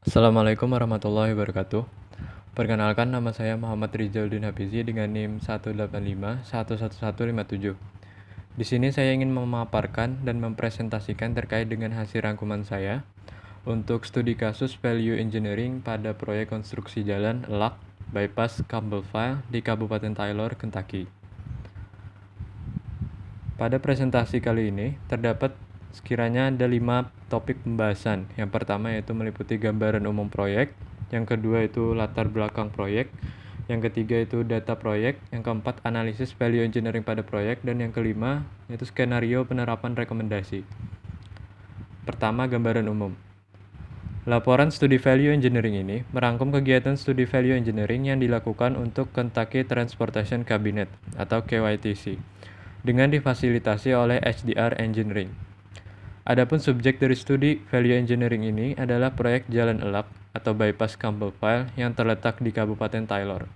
Assalamualaikum warahmatullahi wabarakatuh. Perkenalkan, nama saya Muhammad Rizaldin Habizi dengan NIM 185111157. Di sini saya ingin memaparkan dan mempresentasikan terkait dengan hasil rangkuman saya untuk studi kasus value engineering pada proyek konstruksi jalan ELAK bypass Campbellville di Kabupaten Taylor, Kentucky. Pada presentasi kali ini terdapat sekiranya ada 5 topik pembahasan. Yang pertama yaitu meliputi gambaran umum proyek, yang kedua itu latar belakang proyek, yang ketiga itu data proyek, yang keempat analisis value engineering pada proyek, dan yang kelima yaitu skenario penerapan rekomendasi. Pertama, gambaran umum. Laporan studi value engineering ini merangkum kegiatan studi value engineering yang dilakukan untuk Kentucky Transportation Cabinet atau KYTC dengan difasilitasi oleh HDR Engineering. Adapun subjek dari studi value engineering ini adalah proyek Jalan ELAK atau bypass Campbellville yang terletak di Kabupaten Taylor.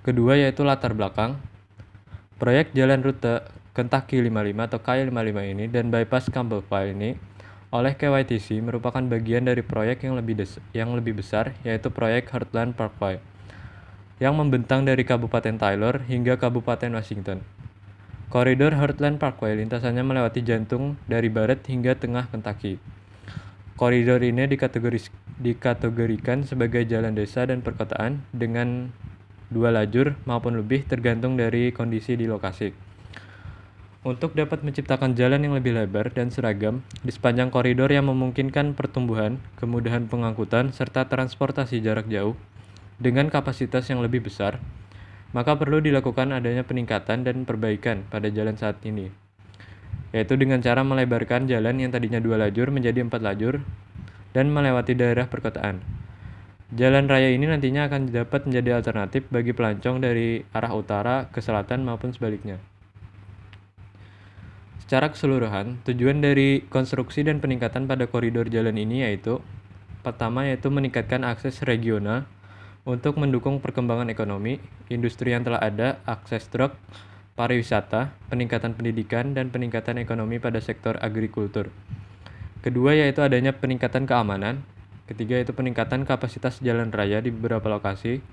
Kedua yaitu latar belakang. Proyek jalan rute Kentucky 55 atau K55 ini dan bypass Campbellville ini oleh KYTC merupakan bagian dari proyek yang lebih besar yaitu proyek Heartland Parkway yang membentang dari Kabupaten Taylor hingga Kabupaten Washington. Koridor Heartland Parkway lintasannya melewati jantung dari barat hingga tengah Kentucky. Koridor ini dikategorikan sebagai jalan desa dan perkotaan dengan 2 lajur maupun lebih tergantung dari kondisi di lokasi. Untuk dapat menciptakan jalan yang lebih lebar dan seragam di sepanjang koridor yang memungkinkan pertumbuhan, kemudahan pengangkutan, serta transportasi jarak jauh dengan kapasitas yang lebih besar, maka perlu dilakukan adanya peningkatan dan perbaikan pada jalan saat ini, yaitu dengan cara melebarkan jalan yang tadinya 2 lajur menjadi 4 lajur dan melewati daerah perkotaan. Jalan raya ini nantinya akan dapat menjadi alternatif bagi pelancong dari arah utara ke selatan maupun sebaliknya. Secara keseluruhan, tujuan dari konstruksi dan peningkatan pada koridor jalan ini yaitu pertama yaitu meningkatkan akses regional untuk mendukung perkembangan ekonomi, industri yang telah ada, akses truk, pariwisata, peningkatan pendidikan, dan peningkatan ekonomi pada sektor agrikultur. Kedua yaitu adanya peningkatan keamanan. Ketiga yaitu peningkatan kapasitas jalan raya di beberapa lokasi.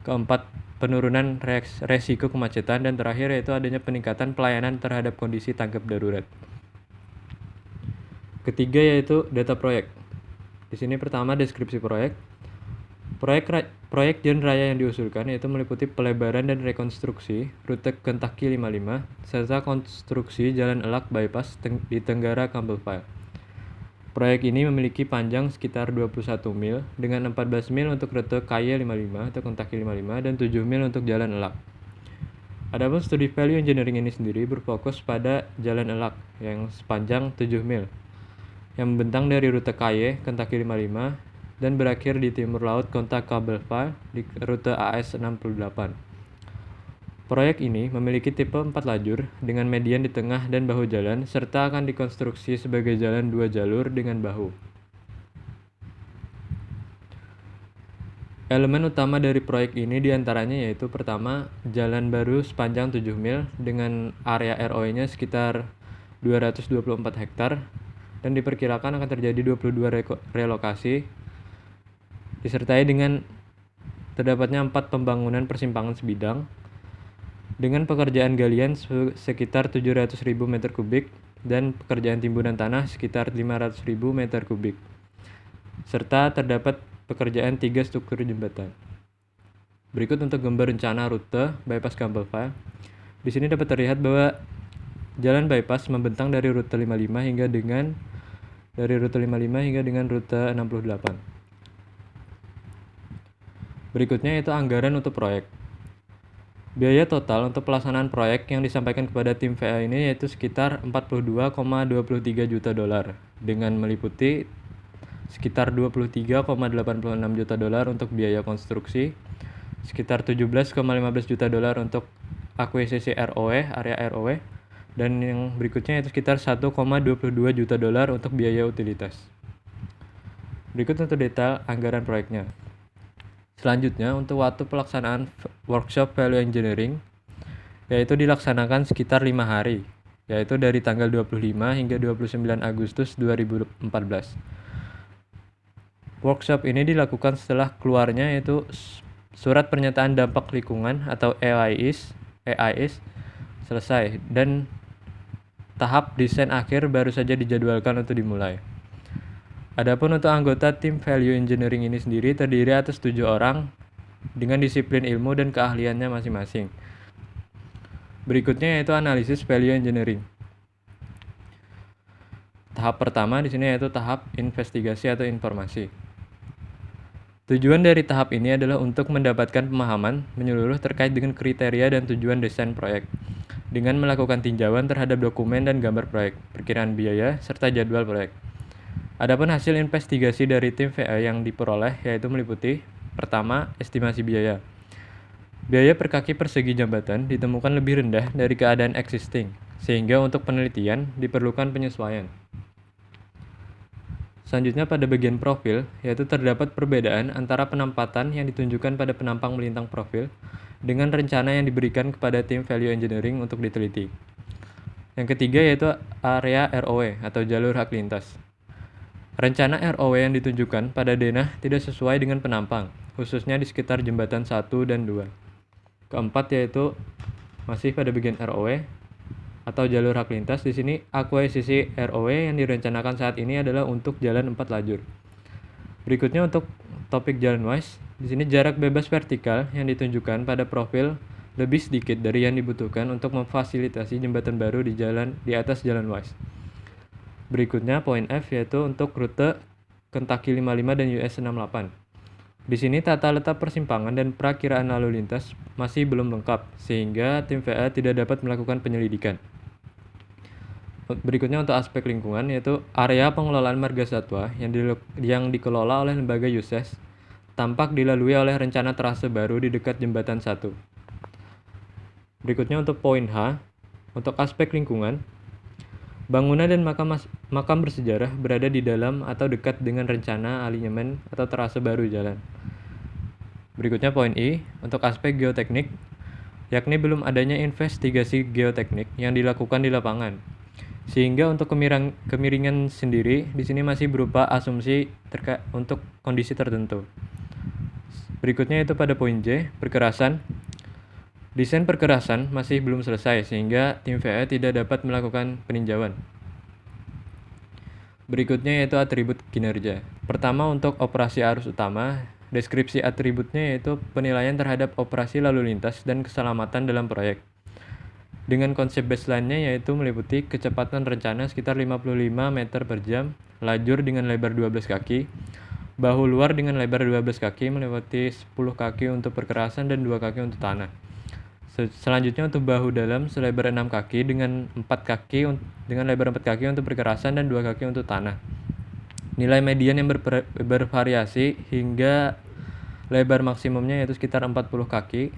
Keempat, penurunan resiko kemacetan, dan terakhir yaitu adanya peningkatan pelayanan terhadap kondisi tanggap darurat. Ketiga yaitu data proyek. Di sini pertama deskripsi proyek. Proyek jalan raya yang diusulkan yaitu meliputi pelebaran dan rekonstruksi rute Kentucky 55 serta konstruksi jalan ELAK bypass di Tenggara Campbellville. Proyek ini memiliki panjang sekitar 21 mil dengan 14 mil untuk rute KY55 atau Kentucky 55 dan 7 mil untuk jalan ELAK. Adapun studi value engineering ini sendiri berfokus pada jalan ELAK yang sepanjang 7 mil yang membentang dari rute KY Kentucky 55 dan berakhir di timur laut kota Campbellville di rute AS 68. Proyek ini memiliki tipe 4 lajur dengan median di tengah dan bahu jalan serta akan dikonstruksi sebagai jalan 2 jalur dengan bahu. Elemen utama dari proyek ini diantaranya yaitu pertama, jalan baru sepanjang 7 mil dengan area ROE-nya sekitar 224 hektar dan diperkirakan akan terjadi 22 relokasi disertai dengan terdapatnya 4 pembangunan persimpangan sebidang dengan pekerjaan galian sekitar 700.000 meter kubik dan pekerjaan timbunan tanah sekitar 500.000 meter kubik serta terdapat pekerjaan 3 struktur jembatan. Berikut untuk gambar rencana rute bypass Campbellville. Di sini dapat terlihat bahwa jalan bypass membentang dari rute 55 hingga dengan rute 68. Berikutnya yaitu anggaran untuk proyek. Biaya total untuk pelaksanaan proyek yang disampaikan kepada tim VA ini yaitu sekitar 42,23 juta dolar dengan meliputi sekitar 23,86 juta dolar untuk biaya konstruksi, sekitar 17,15 juta dolar untuk akuisisi ROW, area ROW, dan yang berikutnya yaitu sekitar 1,22 juta dolar untuk biaya utilitas. Berikut untuk detail anggaran proyeknya. Selanjutnya, untuk waktu pelaksanaan workshop value engineering, yaitu dilaksanakan sekitar 5 hari, yaitu dari tanggal 25 hingga 29 Agustus 2014. Workshop ini dilakukan setelah keluarnya yaitu Surat Pernyataan Dampak Lingkungan atau EIS selesai dan tahap desain akhir baru saja dijadwalkan untuk dimulai. Adapun untuk anggota tim Value Engineering ini sendiri terdiri atas 7 orang dengan disiplin ilmu dan keahliannya masing-masing. Berikutnya yaitu analisis value engineering. Tahap pertama di sini yaitu tahap investigasi atau informasi. Tujuan dari tahap ini adalah untuk mendapatkan pemahaman menyeluruh terkait dengan kriteria dan tujuan desain proyek, dengan melakukan tinjauan terhadap dokumen dan gambar proyek, perkiraan biaya, serta jadwal proyek. Adapun hasil investigasi dari tim VA yang diperoleh yaitu meliputi: pertama, estimasi biaya. Biaya per kaki persegi jambatan ditemukan lebih rendah dari keadaan existing, sehingga untuk penelitian diperlukan penyesuaian. Selanjutnya pada bagian profil, yaitu terdapat perbedaan antara penempatan yang ditunjukkan pada penampang melintang profil dengan rencana yang diberikan kepada tim value engineering untuk diteliti. Yang ketiga yaitu area ROW atau jalur hak lintas. Rencana ROW yang ditunjukkan pada denah tidak sesuai dengan penampang, khususnya di sekitar jembatan 1 dan 2. Keempat yaitu masih pada bagian ROW atau jalur hak lintas. Di sini akuisisi ROW yang direncanakan saat ini adalah untuk jalan 4 lajur. Berikutnya untuk topik jalan wise, di sini jarak bebas vertikal yang ditunjukkan pada profil lebih sedikit dari yang dibutuhkan untuk memfasilitasi jembatan baru di atas jalan wise. Berikutnya poin F yaitu untuk rute Kentucky 55 dan US 68. Di sini tata letak persimpangan dan perakiraan lalu lintas masih belum lengkap, sehingga tim VA tidak dapat melakukan penyelidikan. Berikutnya untuk aspek lingkungan yaitu area pengelolaan marga satwa yang dikelola oleh lembaga USES tampak dilalui oleh rencana trase baru di dekat jembatan 1. Berikutnya untuk poin H, untuk aspek lingkungan, bangunan dan makam bersejarah berada di dalam atau dekat dengan rencana alinyemen atau trase baru jalan. Berikutnya poin I, untuk aspek geoteknik, yakni belum adanya investigasi geoteknik yang dilakukan di lapangan. Sehingga untuk kemiringan sendiri di sini masih berupa asumsi untuk kondisi tertentu. Berikutnya itu pada poin J, perkerasan. Desain perkerasan masih belum selesai sehingga tim VA tidak dapat melakukan peninjauan. Berikutnya yaitu atribut kinerja. Pertama untuk operasi arus utama, deskripsi atributnya yaitu penilaian terhadap operasi lalu lintas dan keselamatan dalam proyek. Dengan konsep baseline-nya yaitu meliputi kecepatan rencana sekitar 55 meter per jam, lajur dengan lebar 12 kaki, bahu luar dengan lebar 12 kaki meliputi 10 kaki untuk perkerasan dan 2 kaki untuk tanah. Selanjutnya untuk bahu dalam selebar 6 kaki dengan lebar 4 kaki untuk perkerasan dan 2 kaki untuk tanah. Nilai median yang bervariasi hingga lebar maksimumnya yaitu sekitar 40 kaki.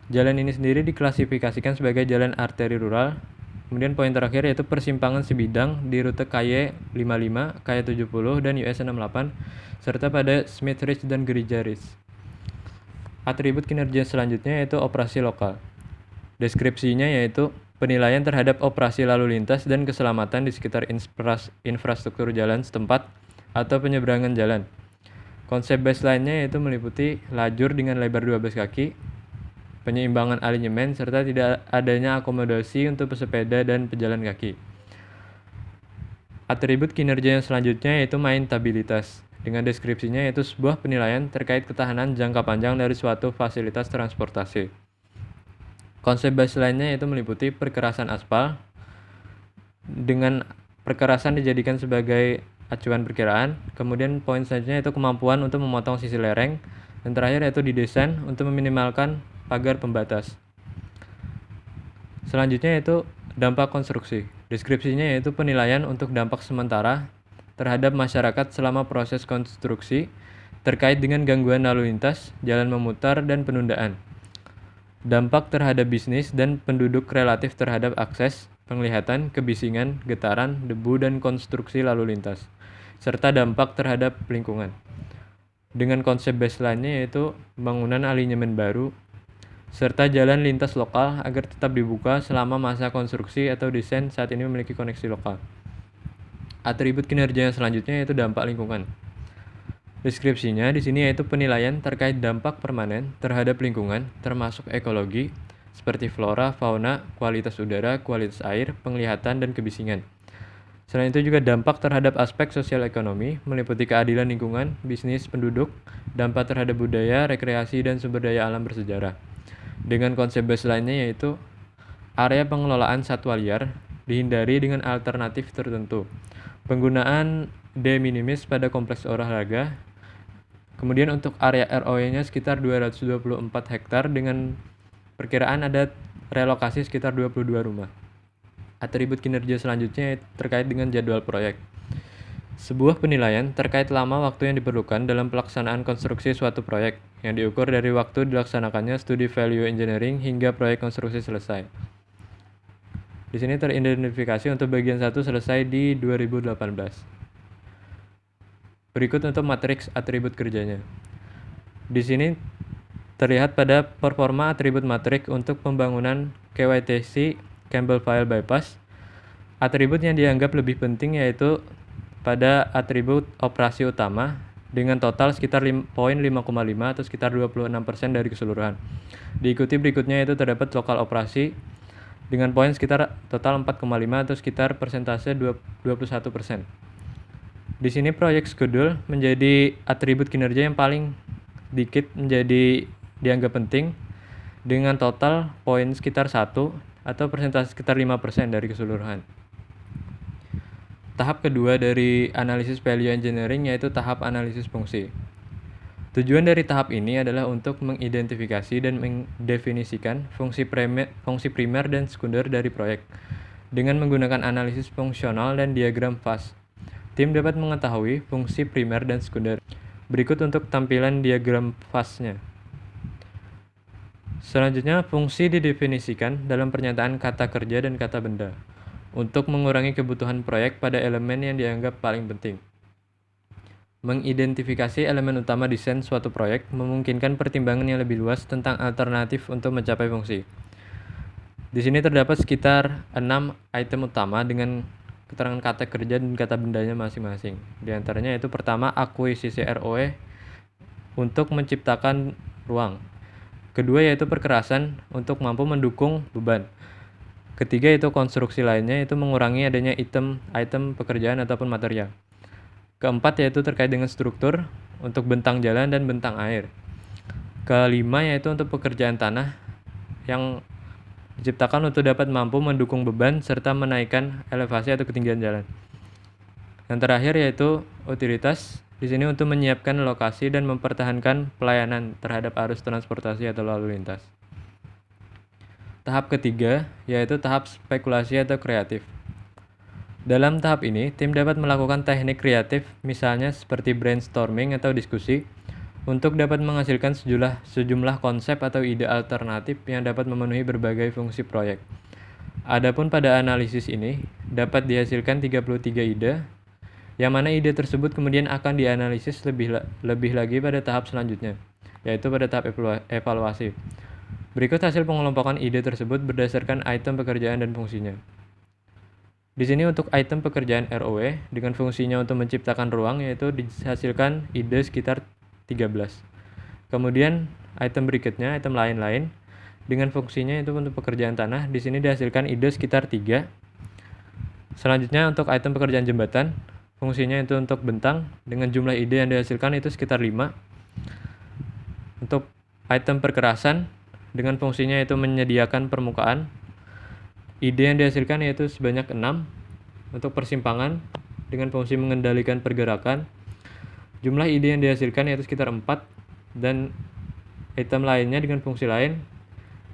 Jalan ini sendiri diklasifikasikan sebagai jalan arteri rural. Kemudian poin terakhir yaitu persimpangan sebidang di rute KY 55, KY 70, dan US 68, serta pada Smith Ridge dan Gereja Ridge. Atribut kinerja selanjutnya yaitu operasi lokal. Deskripsinya yaitu penilaian terhadap operasi lalu lintas dan keselamatan di sekitar infrastruktur jalan setempat atau penyeberangan jalan. Konsep baseline-nya yaitu meliputi lajur dengan lebar 12 kaki, penyeimbangan alinyemen, serta tidak adanya akomodasi untuk pesepeda dan pejalan kaki. Atribut kinerja yang selanjutnya yaitu maintabilitas. Dengan deskripsinya yaitu sebuah penilaian terkait ketahanan jangka panjang dari suatu fasilitas transportasi. Konsep baseline-nya yaitu meliputi perkerasan aspal, dengan perkerasan dijadikan sebagai acuan perkiraan. Kemudian poin selanjutnya yaitu kemampuan untuk memotong sisi lereng, dan terakhir yaitu didesain untuk meminimalkan pagar pembatas. Selanjutnya yaitu dampak konstruksi. Deskripsinya yaitu penilaian untuk dampak sementara terhadap masyarakat selama proses konstruksi terkait dengan gangguan lalu lintas, jalan memutar, dan penundaan. Dampak terhadap bisnis dan penduduk relatif terhadap akses, penglihatan, kebisingan, getaran, debu, dan konstruksi lalu lintas, serta dampak terhadap lingkungan. Dengan konsep baseline-nya yaitu bangunan alinyemen baru, serta jalan lintas lokal agar tetap dibuka selama masa konstruksi atau desain saat ini memiliki koneksi lokal. Atribut kinerja yang selanjutnya yaitu dampak lingkungan. Deskripsinya di sini yaitu penilaian terkait dampak permanen terhadap lingkungan, termasuk ekologi, seperti flora, fauna, kualitas udara, kualitas air, penglihatan, dan kebisingan. Selain itu juga dampak terhadap aspek sosial ekonomi, meliputi keadilan lingkungan, bisnis penduduk, dampak terhadap budaya, rekreasi, dan sumber daya alam bersejarah. Dengan konsep baseline-nya yaitu area pengelolaan satwa liar dihindari dengan alternatif tertentu. Penggunaan de minimis pada kompleks olahraga. Kemudian untuk area ROE-nya sekitar 224 hektar dengan perkiraan ada relokasi sekitar 22 rumah. Atribut kinerja selanjutnya terkait dengan jadwal proyek. Sebuah penilaian terkait lama waktu yang diperlukan dalam pelaksanaan konstruksi suatu proyek, yang diukur dari waktu dilaksanakannya studi value engineering hingga proyek konstruksi selesai. Di sini teridentifikasi untuk bagian 1 selesai di 2018. Berikut untuk matriks atribut kerjanya. Di sini terlihat pada performa atribut matrik untuk pembangunan KYTC Campbell-File Bypass. Atribut yang dianggap lebih penting yaitu pada atribut operasi utama dengan total sekitar poin 5,5 atau sekitar 26% dari keseluruhan. Diikuti berikutnya yaitu terdapat lokal operasi dengan poin sekitar total 4,5 atau sekitar persentase 21%. Di sini proyek schedule menjadi atribut kinerja yang paling dikit menjadi dianggap penting dengan total poin sekitar 1 atau persentase sekitar 5% dari keseluruhan. Tahap kedua dari analisis value engineering yaitu tahap analisis fungsi. Tujuan dari tahap ini adalah untuk mengidentifikasi dan mendefinisikan fungsi primer dan sekunder dari proyek dengan menggunakan analisis fungsional dan diagram fase. Tim dapat mengetahui fungsi primer dan sekunder. Berikut untuk tampilan diagram fase-nya. Selanjutnya, fungsi didefinisikan dalam pernyataan kata kerja dan kata benda untuk mengurangi kebutuhan proyek pada elemen yang dianggap paling penting. Mengidentifikasi elemen utama desain suatu proyek memungkinkan pertimbangan yang lebih luas tentang alternatif untuk mencapai fungsi. Di sini terdapat sekitar 6 item utama dengan keterangan kata kerja dan kata bendanya masing-masing. Di antaranya yaitu pertama, akuisisi ROE untuk menciptakan ruang. Kedua yaitu perkerasan untuk mampu mendukung beban. Ketiga yaitu konstruksi lainnya yaitu mengurangi adanya item pekerjaan ataupun material. Keempat yaitu terkait dengan struktur untuk bentang jalan dan bentang air. Kelima yaitu untuk pekerjaan tanah yang diciptakan untuk dapat mampu mendukung beban serta menaikkan elevasi atau ketinggian jalan. Yang terakhir yaitu utilitas, di sini untuk menyiapkan lokasi dan mempertahankan pelayanan terhadap arus transportasi atau lalu lintas. Tahap ketiga yaitu tahap spekulasi atau kreatif. Dalam tahap ini, tim dapat melakukan teknik kreatif misalnya seperti brainstorming atau diskusi untuk dapat menghasilkan sejumlah konsep atau ide alternatif yang dapat memenuhi berbagai fungsi proyek. Adapun pada analisis ini, dapat dihasilkan 33 ide, yang mana ide tersebut kemudian akan dianalisis lebih lagi pada tahap selanjutnya, yaitu pada tahap evaluasi. Berikut hasil pengelompokan ide tersebut berdasarkan item pekerjaan dan fungsinya. Di sini untuk item pekerjaan ROE dengan fungsinya untuk menciptakan ruang yaitu dihasilkan ide sekitar 13. Kemudian item berikutnya, item lain-lain dengan fungsinya itu untuk pekerjaan tanah, di sini dihasilkan ide sekitar 3. Selanjutnya untuk item pekerjaan jembatan, fungsinya itu untuk bentang dengan jumlah ide yang dihasilkan itu sekitar 5. Untuk item perkerasan dengan fungsinya itu menyediakan permukaan, ide yang dihasilkan yaitu sebanyak 6. Untuk persimpangan dengan fungsi mengendalikan pergerakan, jumlah ide yang dihasilkan yaitu sekitar 4, dan item lainnya dengan fungsi lain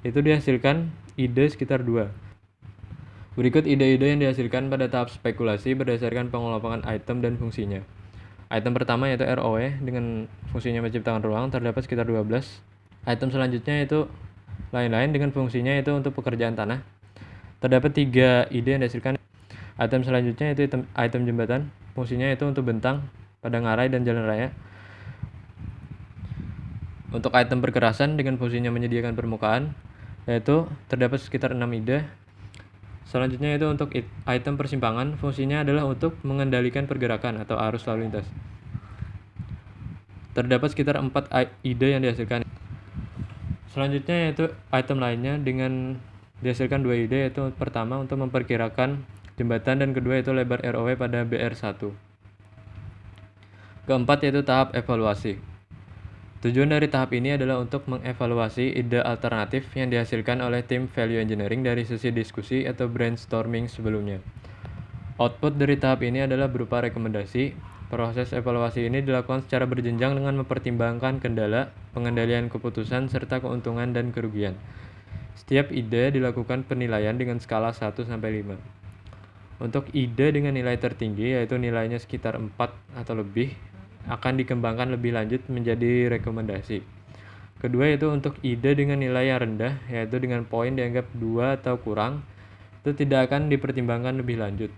itu dihasilkan ide sekitar 2. Berikut ide-ide yang dihasilkan pada tahap spekulasi berdasarkan pengelompokan item dan fungsinya. Item pertama yaitu ROE dengan fungsinya menciptakan ruang terdapat sekitar 12. Item selanjutnya itu lain-lain dengan fungsinya itu untuk pekerjaan tanah. Terdapat 3 ide yang dihasilkan. Item selanjutnya itu item jembatan, fungsinya itu untuk bentang, padang arai, dan jalan raya. Untuk item perkerasan dengan fungsinya menyediakan permukaan, yaitu terdapat sekitar 6 ide. Selanjutnya itu untuk item persimpangan, fungsinya adalah untuk mengendalikan pergerakan atau arus lalu lintas. Terdapat sekitar 4 ide yang dihasilkan. Selanjutnya yaitu item lainnya dengan dihasilkan 2 ide, yaitu pertama untuk memperkirakan jembatan dan kedua yaitu lebar ROW pada BR1. Keempat yaitu tahap evaluasi. Tujuan dari tahap ini adalah untuk mengevaluasi ide alternatif yang dihasilkan oleh tim value engineering dari sesi diskusi atau brainstorming sebelumnya. Output dari tahap ini adalah berupa rekomendasi. Proses evaluasi ini dilakukan secara berjenjang dengan mempertimbangkan kendala, pengendalian keputusan, serta keuntungan dan kerugian. Setiap ide dilakukan penilaian dengan skala 1-5. Untuk ide dengan nilai tertinggi, yaitu nilainya sekitar 4 atau lebih, akan dikembangkan lebih lanjut menjadi rekomendasi. Kedua yaitu untuk ide dengan nilai yang rendah, yaitu dengan poin dianggap 2 atau kurang, itu tidak akan dipertimbangkan lebih lanjut.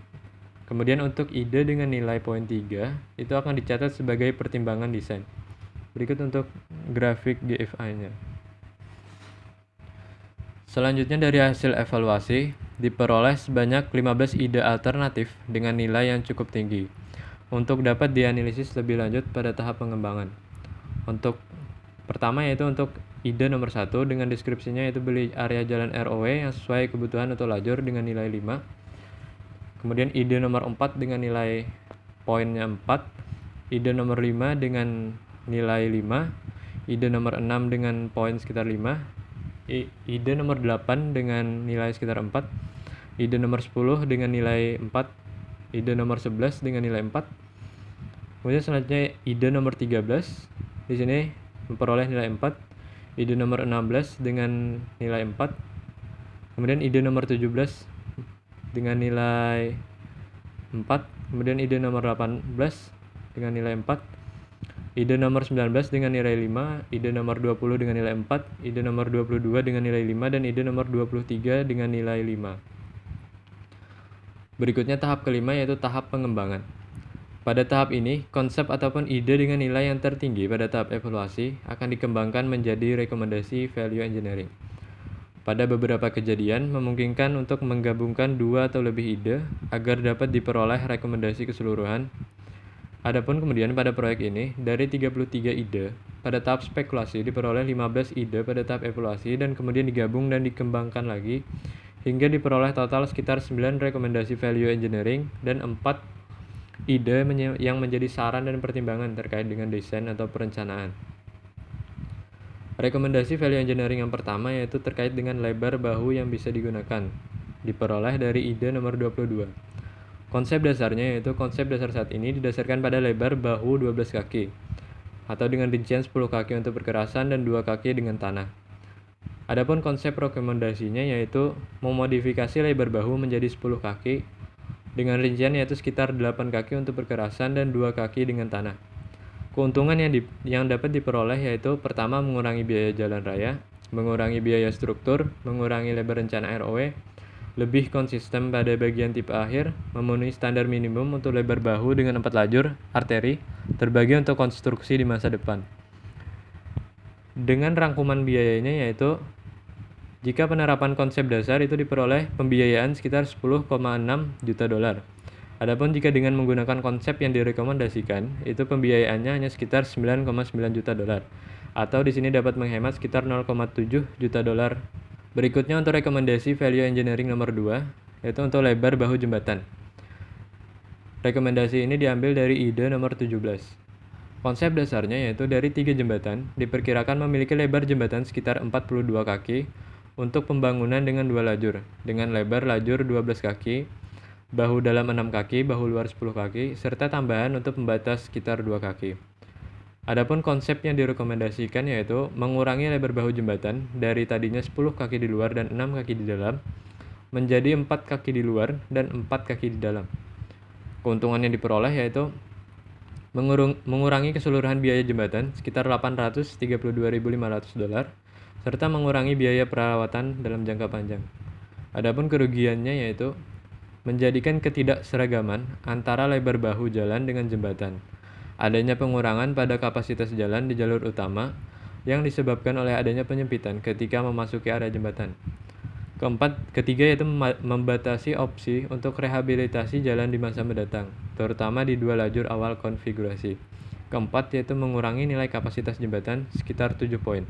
Kemudian untuk ide dengan nilai poin 3, itu akan dicatat sebagai pertimbangan desain. Berikut untuk grafik GFI-nya. Selanjutnya dari hasil evaluasi, diperoleh sebanyak 15 ide alternatif dengan nilai yang cukup tinggi untuk dapat dianalisis lebih lanjut pada tahap pengembangan. Untuk pertama yaitu untuk ide nomor 1 dengan deskripsinya yaitu beli area jalan ROW yang sesuai kebutuhan atau lajur dengan nilai 5. Kemudian ide nomor 4 dengan nilai poinnya 4, ide nomor 5 dengan nilai 5, ide nomor 6 dengan poin sekitar 5, ide nomor 8 dengan nilai sekitar 4, ide nomor 10 dengan nilai 4, ide nomor 11 dengan nilai 4. Kemudian selanjutnya ide nomor 13 di sini memperoleh nilai 4, ide nomor 16 dengan nilai 4, kemudian ide nomor 17 dengan nilai 4, kemudian ide nomor 18 dengan nilai 4, ide nomor 19 dengan nilai 5, ide nomor 20 dengan nilai 4, ide nomor 22 dengan nilai 5, dan ide nomor 23 dengan nilai 5. Berikutnya tahap kelima yaitu tahap pengembangan. Pada tahap ini, konsep ataupun ide dengan nilai yang tertinggi pada tahap evaluasi akan dikembangkan menjadi rekomendasi value engineering. Pada beberapa kejadian, memungkinkan untuk menggabungkan 2 atau lebih ide agar dapat diperoleh rekomendasi keseluruhan. Adapun kemudian pada proyek ini, dari 33 ide, pada tahap spekulasi diperoleh 15 ide pada tahap evaluasi dan kemudian digabung dan dikembangkan lagi, hingga diperoleh total sekitar 9 rekomendasi value engineering dan 4 ide yang menjadi saran dan pertimbangan terkait dengan desain atau perencanaan. Rekomendasi value engineering yang pertama yaitu terkait dengan lebar bahu yang bisa digunakan, diperoleh dari ide nomor 22. Konsep dasarnya yaitu konsep dasar saat ini didasarkan pada lebar bahu 12 kaki, atau dengan rincian 10 kaki untuk perkerasan dan 2 kaki dengan tanah. Adapun konsep rekomendasinya yaitu memodifikasi lebar bahu menjadi 10 kaki, dengan rincian yaitu sekitar 8 kaki untuk perkerasan dan 2 kaki dengan tanah. Keuntungan yang dapat diperoleh yaitu pertama mengurangi biaya jalan raya, mengurangi biaya struktur, mengurangi lebar rencana ROW, lebih konsisten pada bagian tipe akhir, memenuhi standar minimum untuk lebar bahu dengan 4 lajur arteri, terbagi untuk konstruksi di masa depan. Dengan rangkuman biayanya yaitu jika penerapan konsep dasar itu diperoleh pembiayaan sekitar 10,6 juta dolar. Adapun jika dengan menggunakan konsep yang direkomendasikan, itu pembiayaannya hanya sekitar 9,9 juta dolar, atau di sini dapat menghemat sekitar 0,7 juta dolar. Berikutnya untuk rekomendasi value engineering nomor 2, yaitu untuk lebar bahu jembatan. Rekomendasi ini diambil dari ide nomor 17. Konsep dasarnya yaitu dari 3 jembatan, diperkirakan memiliki lebar jembatan sekitar 42 kaki untuk pembangunan dengan 2 lajur, dengan lebar lajur 12 kaki, bahu dalam 6 kaki, bahu luar 10 kaki, serta tambahan untuk pembatas sekitar 2 kaki. Adapun konsep yang direkomendasikan yaitu mengurangi lebar bahu jembatan dari tadinya 10 kaki di luar dan 6 kaki di dalam, menjadi 4 kaki di luar dan 4 kaki di dalam. Keuntungan yang diperoleh yaitu mengurangi keseluruhan biaya jembatan sekitar 832.500 dolar, serta mengurangi biaya perawatan dalam jangka panjang. Adapun kerugiannya yaitu menjadikan ketidakseragaman antara lebar bahu jalan dengan jembatan, adanya pengurangan pada kapasitas jalan di jalur utama yang disebabkan oleh adanya penyempitan ketika memasuki area jembatan. Ketiga yaitu membatasi opsi untuk rehabilitasi jalan di masa mendatang, terutama di 2 lajur awal konfigurasi. Keempat yaitu mengurangi nilai kapasitas jembatan sekitar 7 poin.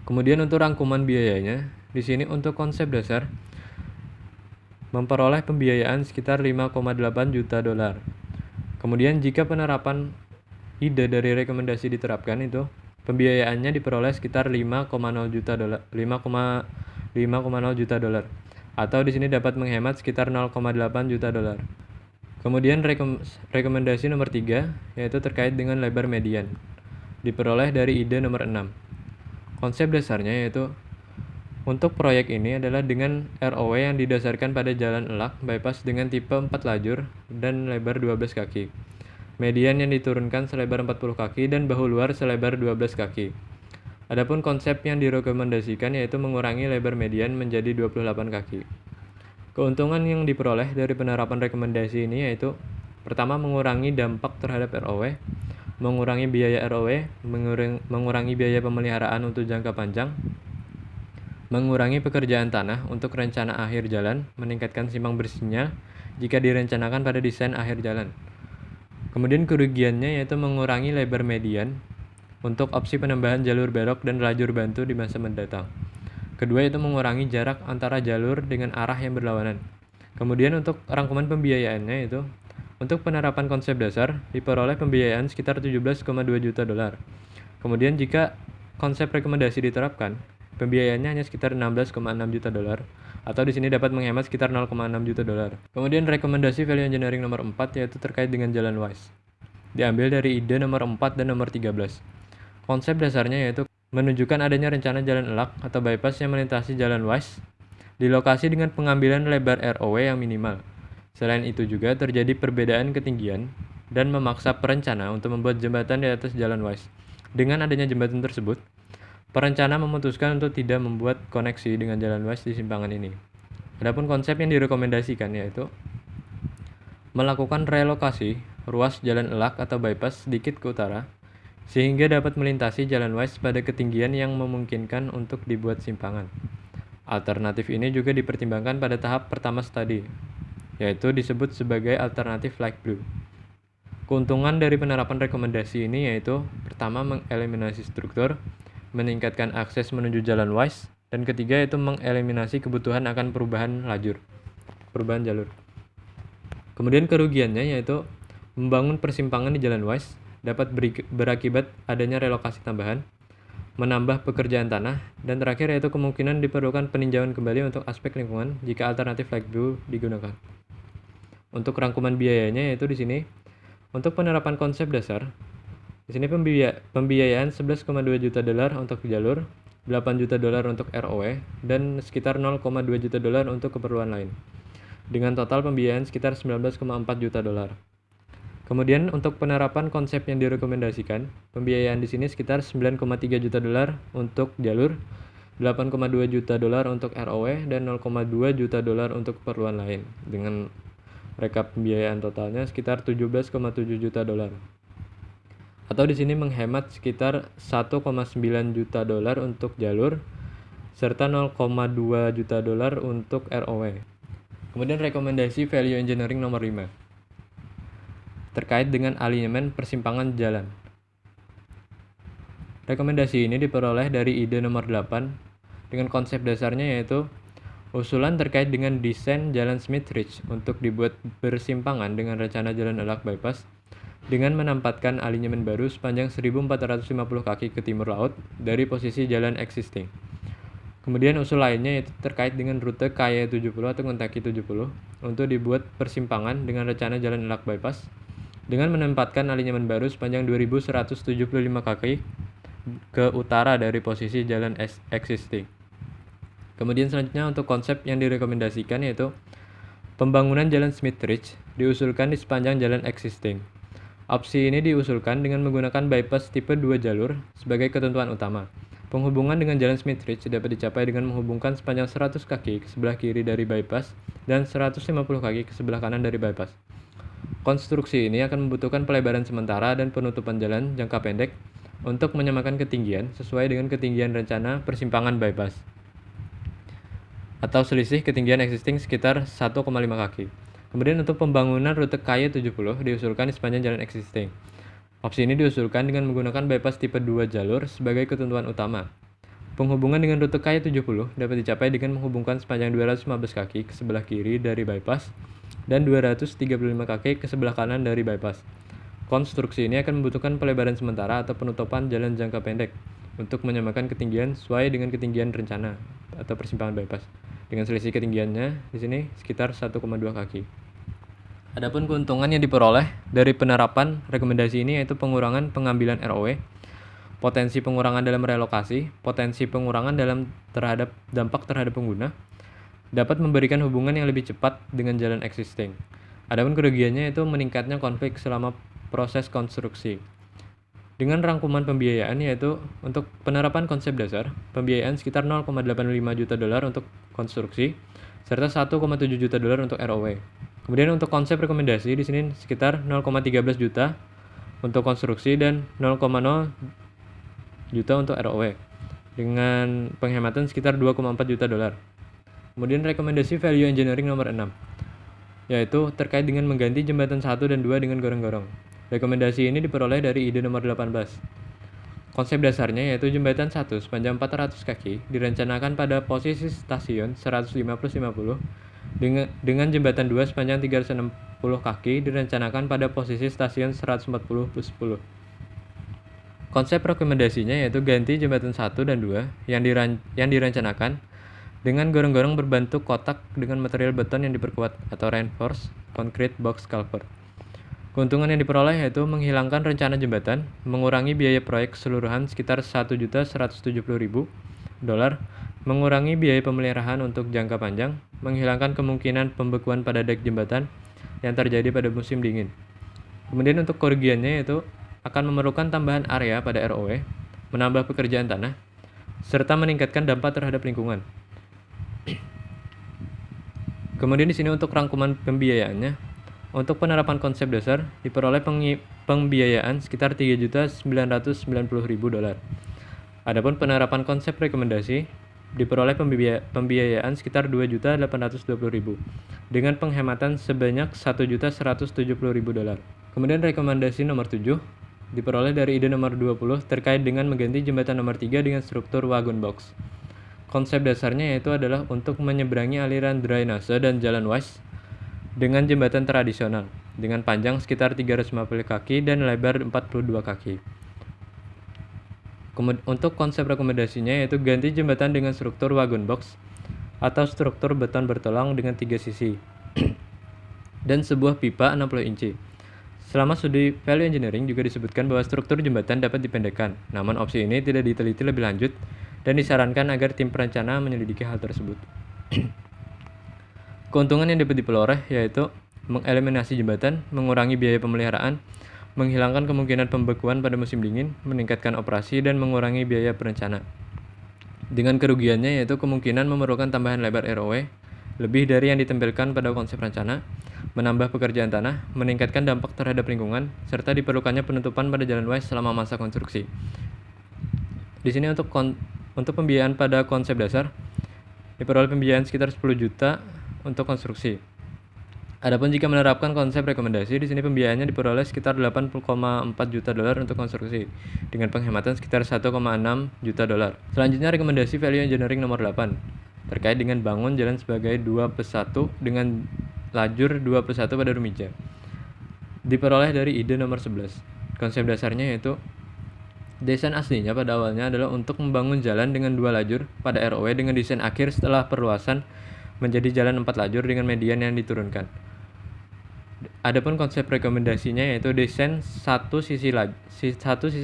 Kemudian untuk rangkuman biayanya, di sini untuk konsep dasar memperoleh pembiayaan sekitar 5,8 juta dolar. Kemudian jika penerapan ide dari rekomendasi diterapkan itu, pembiayaannya diperoleh sekitar 5,0 juta dolar, 5,0 juta dolar. Atau di sini dapat menghemat sekitar 0,8 juta dolar. Kemudian rekomendasi nomor 3 yaitu terkait dengan lebar median. Diperoleh dari ide nomor 6. Konsep dasarnya yaitu untuk proyek ini adalah dengan ROW yang didasarkan pada jalan elak bypass dengan tipe 4 lajur dan lebar 12 kaki. Median yang diturunkan selebar 40 kaki dan bahu luar selebar 12 kaki. Adapun konsep yang direkomendasikan yaitu mengurangi lebar median menjadi 28 kaki. Keuntungan yang diperoleh dari penerapan rekomendasi ini yaitu pertama mengurangi dampak terhadap ROW, mengurangi biaya ROW, mengurangi biaya pemeliharaan untuk jangka panjang, mengurangi pekerjaan tanah untuk rencana akhir jalan, meningkatkan simpang bersihnya jika direncanakan pada desain akhir jalan. Kemudian kerugiannya yaitu mengurangi lebar median untuk opsi penambahan jalur belok dan lajur bantu di masa mendatang. Kedua yaitu mengurangi jarak antara jalur dengan arah yang berlawanan. Kemudian untuk rangkuman pembiayaannya itu untuk penerapan konsep dasar diperoleh pembiayaan sekitar 17,2 juta dolar. Kemudian jika konsep rekomendasi diterapkan, pembiayaannya hanya sekitar 16,6 juta dolar atau di sini dapat menghemat sekitar 0,6 juta dolar. Kemudian rekomendasi value engineering nomor 4 yaitu terkait dengan jalan WISE. Diambil dari ide nomor 4 dan nomor 13. Konsep dasarnya yaitu menunjukkan adanya rencana jalan elak atau bypass yang melintasi jalan WISE di lokasi dengan pengambilan lebar ROW yang minimal. Selain itu juga terjadi perbedaan ketinggian dan memaksa perencana untuk membuat jembatan di atas jalan WISE. Dengan adanya jembatan tersebut, perencana memutuskan untuk tidak membuat koneksi dengan jalan WISE di simpangan ini. Adapun konsep yang direkomendasikan yaitu melakukan relokasi ruas jalan elak atau bypass sedikit ke utara sehingga dapat melintasi jalan WISE pada ketinggian yang memungkinkan untuk dibuat simpangan. Alternatif ini juga dipertimbangkan pada tahap pertama studi, yaitu disebut sebagai alternatif light blue. Keuntungan dari penerapan rekomendasi ini yaitu pertama mengeliminasi struktur, meningkatkan akses menuju jalan WISE, dan ketiga yaitu mengeliminasi kebutuhan akan perubahan jalur. Kemudian kerugiannya yaitu membangun persimpangan di jalan WISE dapat berakibat adanya relokasi tambahan, menambah pekerjaan tanah, dan terakhir yaitu kemungkinan diperlukan peninjauan kembali untuk aspek lingkungan jika alternatif light blue digunakan. Untuk rangkuman biayanya yaitu di sini untuk penerapan konsep dasar, di sini pembiayaan 11,2 juta dolar untuk jalur, 8 juta dolar untuk ROW, dan sekitar 0,2 juta dolar untuk keperluan lain. Dengan total pembiayaan sekitar 19,4 juta dolar. Kemudian untuk penerapan konsep yang direkomendasikan, pembiayaan di sini sekitar 9,3 juta dolar untuk jalur, 8,2 juta dolar untuk ROW, dan 0,2 juta dolar untuk keperluan lain. Dengan rekap pembiayaan totalnya sekitar 17,7 juta dolar. Atau di sini menghemat sekitar 1,9 juta dolar untuk jalur serta 0,2 juta dolar untuk ROW. Kemudian rekomendasi value engineering nomor 5 terkait dengan alignment persimpangan jalan. Rekomendasi ini diperoleh dari ide nomor 8 dengan konsep dasarnya yaitu usulan terkait dengan desain jalan Smith Ridge untuk dibuat bersimpangan dengan rencana jalan elak bypass dengan menempatkan alignment baru sepanjang 1450 kaki ke timur laut dari posisi jalan existing. Kemudian usul lainnya yaitu terkait dengan rute KY70 atau Kentucky 70 untuk dibuat persimpangan dengan rencana jalan elak bypass dengan menempatkan alignment baru sepanjang 2175 kaki ke utara dari posisi jalan existing. Kemudian selanjutnya untuk konsep yang direkomendasikan yaitu pembangunan jalan Smith Ridge diusulkan di sepanjang jalan existing. Opsi ini diusulkan dengan menggunakan bypass tipe 2 jalur sebagai ketentuan utama. Penghubungan dengan jalan Smith Ridge dapat dicapai dengan menghubungkan sepanjang 100 kaki ke sebelah kiri dari bypass dan 150 kaki ke sebelah kanan dari bypass. Konstruksi ini akan membutuhkan pelebaran sementara dan penutupan jalan jangka pendek untuk menyamakan ketinggian sesuai dengan ketinggian rencana persimpangan bypass atau selisih ketinggian existing sekitar 1,5 kaki. Kemudian untuk pembangunan rute KY70 diusulkan di sepanjang jalan existing. Opsi ini diusulkan dengan menggunakan bypass tipe 2 jalur sebagai ketentuan utama. Penghubungan dengan rute KY70 dapat dicapai dengan menghubungkan sepanjang 215 kaki ke sebelah kiri dari bypass dan 235 kaki ke sebelah kanan dari bypass. Konstruksi ini akan membutuhkan pelebaran sementara atau penutupan jalan jangka pendek untuk menyamakan ketinggian sesuai dengan ketinggian rencana atau persimpangan bypass. Dengan selisih ketinggiannya di sini sekitar 1,2 kaki. Adapun keuntungan yang diperoleh dari penerapan rekomendasi ini yaitu pengurangan pengambilan ROW, potensi pengurangan dalam relokasi, potensi pengurangan terhadap dampak terhadap pengguna, dapat memberikan hubungan yang lebih cepat dengan jalan existing. Adapun kerugiannya itu meningkatnya konflik selama proses konstruksi. Dengan rangkuman pembiayaan yaitu untuk penerapan konsep dasar, pembiayaan sekitar 0,85 juta dolar untuk konstruksi, serta 1,7 juta dolar untuk ROW. Kemudian untuk konsep rekomendasi di sini sekitar 0,13 juta untuk konstruksi dan 0,0 juta untuk ROW dengan penghematan sekitar 2,4 juta dolar. Kemudian rekomendasi value engineering nomor 6 yaitu terkait dengan mengganti jembatan 1 dan 2 dengan gorong-gorong. Rekomendasi ini diperoleh dari ide nomor 18. Konsep dasarnya yaitu jembatan 1 sepanjang 400 kaki direncanakan pada posisi stasiun 150-50 dengan jembatan 2 sepanjang 360 kaki direncanakan pada posisi stasiun 140-10. Konsep rekomendasinya yaitu ganti jembatan 1 dan 2 yang direncanakan dengan gorong-gorong berbentuk kotak dengan material beton yang diperkuat atau reinforced concrete box culvert. Keuntungan yang diperoleh yaitu menghilangkan rencana jembatan, mengurangi biaya proyek keseluruhan sekitar 1.170.000 dolar, mengurangi biaya pemeliharaan untuk jangka panjang, menghilangkan kemungkinan pembekuan pada dek jembatan yang terjadi pada musim dingin. Kemudian untuk kerugiannya yaitu akan memerlukan tambahan area pada ROW, menambah pekerjaan tanah, serta meningkatkan dampak terhadap lingkungan. Kemudian di sini untuk rangkuman pembiayaannya, untuk penerapan konsep dasar diperoleh pembiayaan sekitar 3.990.000 dolar. Adapun penerapan konsep rekomendasi diperoleh pembiayaan sekitar 2.820.000 dengan penghematan sebanyak 1.170.000 dolar. Kemudian rekomendasi nomor 7 diperoleh dari ide nomor 20 terkait dengan mengganti jembatan nomor 3 dengan struktur wagon box. Konsep dasarnya yaitu adalah untuk menyeberangi aliran drainase dan jalan west dengan jembatan tradisional dengan panjang sekitar 350 kaki dan lebar 42 kaki. Untuk konsep rekomendasinya yaitu ganti jembatan dengan struktur wagon box atau struktur beton bertulang dengan 3 sisi dan sebuah pipa 60 inci. Selama studi value engineering juga disebutkan bahwa struktur jembatan dapat dipendekkan, namun opsi ini tidak diteliti lebih lanjut dan disarankan agar tim perencana menyelidiki hal tersebut. Keuntungan yang dapat diperoleh yaitu mengeliminasi jembatan, mengurangi biaya pemeliharaan, menghilangkan kemungkinan pembekuan pada musim dingin, meningkatkan operasi, dan mengurangi biaya perencana. Dengan kerugiannya yaitu kemungkinan memerlukan tambahan lebar ROW lebih dari yang ditempelkan pada konsep rencana, menambah pekerjaan tanah, meningkatkan dampak terhadap lingkungan, serta diperlukannya penutupan pada jalan west selama masa konstruksi. Di sini untuk pembiayaan pada konsep dasar diperoleh pembiayaan sekitar 10 juta untuk konstruksi. Adapun jika menerapkan konsep rekomendasi, di sini pembiayaannya diperoleh sekitar 80,4 juta dolar untuk konstruksi dengan penghematan sekitar 1,6 juta dolar. Selanjutnya rekomendasi value engineering nomor 8 terkait dengan bangun jalan sebagai 2+1 dengan lajur 2+1 pada Rumija. Diperoleh dari ide nomor 11. Konsep dasarnya yaitu desain aslinya pada awalnya adalah untuk membangun jalan dengan 2 lajur pada ROW dengan desain akhir setelah perluasan menjadi jalan 4 lajur dengan median yang diturunkan. Adapun konsep rekomendasinya yaitu desain satu sisi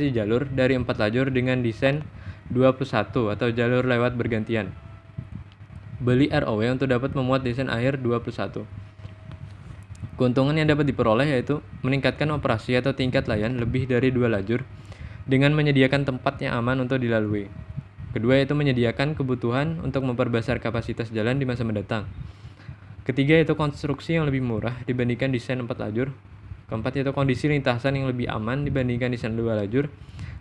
jalur dari 4 lajur dengan desain 2+1 atau jalur lewat bergantian. Beli ROW untuk dapat memuat desain akhir 2+1. Keuntungan yang dapat diperoleh yaitu meningkatkan operasi atau tingkat layan lebih dari 2 lajur dengan menyediakan tempat yang aman untuk dilalui. Kedua yaitu menyediakan kebutuhan untuk memperbesar kapasitas jalan di masa mendatang. Ketiga yaitu konstruksi yang lebih murah dibandingkan desain 4 lajur. Keempat yaitu kondisi lintasan yang lebih aman dibandingkan desain 2 lajur.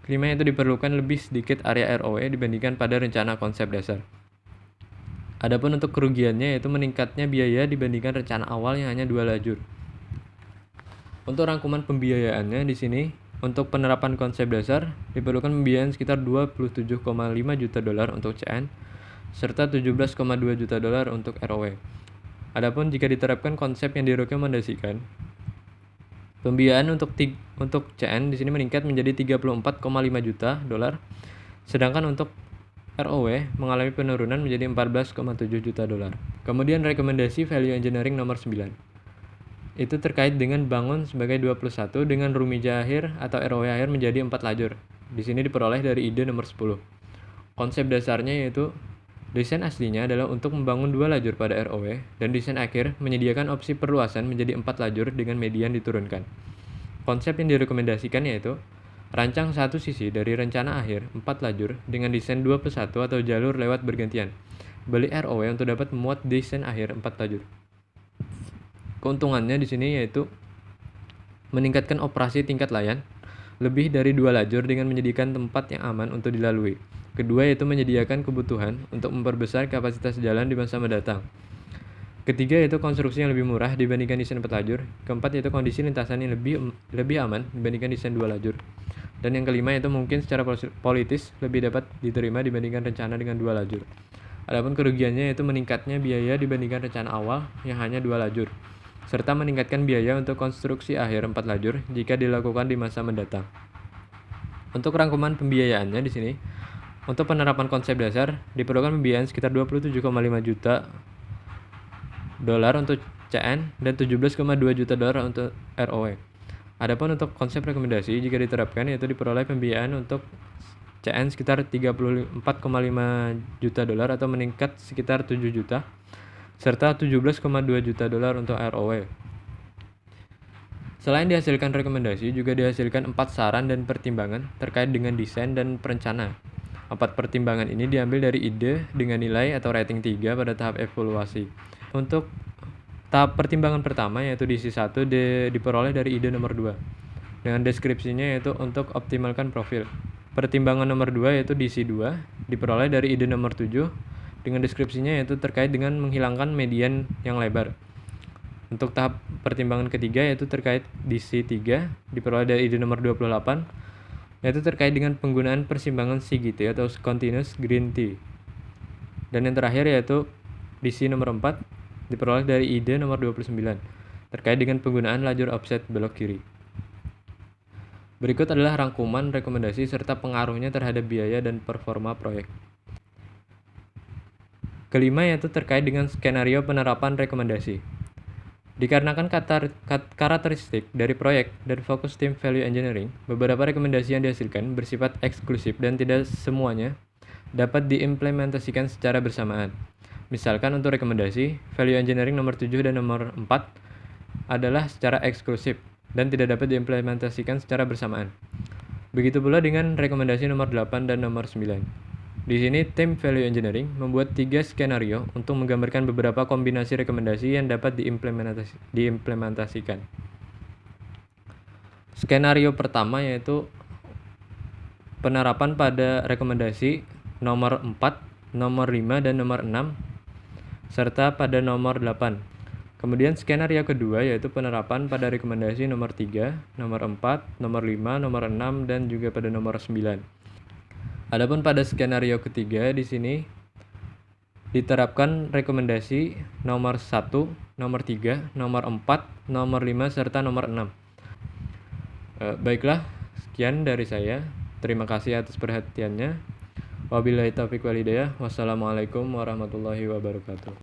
Kelima yaitu diperlukan lebih sedikit area ROW dibandingkan pada rencana konsep dasar. Adapun untuk kerugiannya yaitu meningkatnya biaya dibandingkan rencana awal yang hanya 2 lajur. Untuk rangkuman pembiayaannya di sini, untuk penerapan konsep dasar diperlukan pembiayaan sekitar 27,5 juta dolar untuk CN serta 17,2 juta dolar untuk ROW. Adapun jika diterapkan konsep yang direkomendasikan, pembiayaan untuk CN di sini meningkat menjadi 34,5 juta dolar, sedangkan untuk ROW mengalami penurunan menjadi 14,7 juta dolar. Kemudian rekomendasi value engineering nomor 9. Itu terkait dengan bangun sebagai 21 dengan rumija akhir atau ROW akhir menjadi 4 lajur. Di sini diperoleh dari ide nomor 10. Konsep dasarnya yaitu desain aslinya adalah untuk membangun 2 lajur pada ROW dan desain akhir menyediakan opsi perluasan menjadi 4 lajur dengan median diturunkan. Konsep yang direkomendasikan yaitu rancang satu sisi dari rencana akhir 4 lajur dengan desain 2+1 atau jalur lewat bergantian. Beli ROW untuk dapat memuat desain akhir 4 lajur. Keuntungannya di sini yaitu meningkatkan operasi tingkat layan lebih dari 2 lajur dengan menyediakan tempat yang aman untuk dilalui. Kedua yaitu menyediakan kebutuhan untuk memperbesar kapasitas jalan di masa mendatang. Ketiga yaitu konstruksi yang lebih murah dibandingkan desain 4 lajur. Keempat yaitu kondisi lintasan yang lebih aman dibandingkan desain 2 lajur. Dan yang kelima yaitu mungkin secara politis lebih dapat diterima dibandingkan rencana dengan 2 lajur. Adapun kerugiannya yaitu meningkatnya biaya dibandingkan rencana awal yang hanya 2 lajur, serta meningkatkan biaya untuk konstruksi akhir 4 lajur jika dilakukan di masa mendatang. Untuk rangkuman pembiayaannya di sini, untuk penerapan konsep dasar diperlukan pembiayaan sekitar 27,5 juta dolar untuk CN dan 17,2 juta dolar untuk ROW. Adapun untuk konsep rekomendasi jika diterapkan yaitu diperoleh pembiayaan untuk CN sekitar 34,5 juta dolar atau meningkat sekitar 7 juta serta 17,2 juta dolar untuk ROW. Selain dihasilkan rekomendasi, juga dihasilkan 4 saran dan pertimbangan terkait dengan desain dan perencana. 4 pertimbangan ini diambil dari ide dengan nilai atau rating 3 pada tahap evaluasi. Untuk tahap pertimbangan pertama yaitu DC 1 diperoleh dari ide nomor 2 dengan deskripsinya yaitu untuk optimalkan profil. Pertimbangan nomor 2 yaitu DC 2 diperoleh dari ide nomor 7 dengan deskripsinya yaitu terkait dengan menghilangkan median yang lebar. Untuk tahap pertimbangan ketiga yaitu terkait DC 3 diperoleh dari ide nomor 28 yaitu terkait dengan penggunaan persimpangan CGT atau Continuous Green T. Dan yang terakhir yaitu DC nomor 4 diperoleh dari ide nomor 29 terkait dengan penggunaan lajur offset belok kiri. Berikut adalah rangkuman rekomendasi serta pengaruhnya terhadap biaya dan performa proyek. Kelima yaitu terkait dengan skenario penerapan rekomendasi. Dikarenakan karakteristik dari proyek dan fokus tim value engineering, beberapa rekomendasi yang dihasilkan bersifat eksklusif dan tidak semuanya dapat diimplementasikan secara bersamaan. Misalkan untuk rekomendasi, value engineering nomor 7 dan nomor 4 adalah secara eksklusif dan tidak dapat diimplementasikan secara bersamaan. Begitu pula dengan rekomendasi nomor 8 dan nomor 9. Di sini, tim value engineering membuat 3 skenario untuk menggambarkan beberapa kombinasi rekomendasi yang dapat diimplementasikan. Skenario pertama yaitu penerapan pada rekomendasi nomor 4, nomor 5, dan nomor 6, serta pada nomor 8. Kemudian skenario kedua yaitu penerapan pada rekomendasi nomor 3, nomor 4, nomor 5, nomor 6, dan juga pada nomor 9. Adapun pada skenario ketiga di sini diterapkan rekomendasi nomor 1, nomor 3, nomor 4, nomor 5, serta nomor 6. Baiklah, sekian dari saya. Terima kasih atas perhatiannya. Wabillahi taufiq wal hidayah. Wassalamualaikum warahmatullahi wabarakatuh.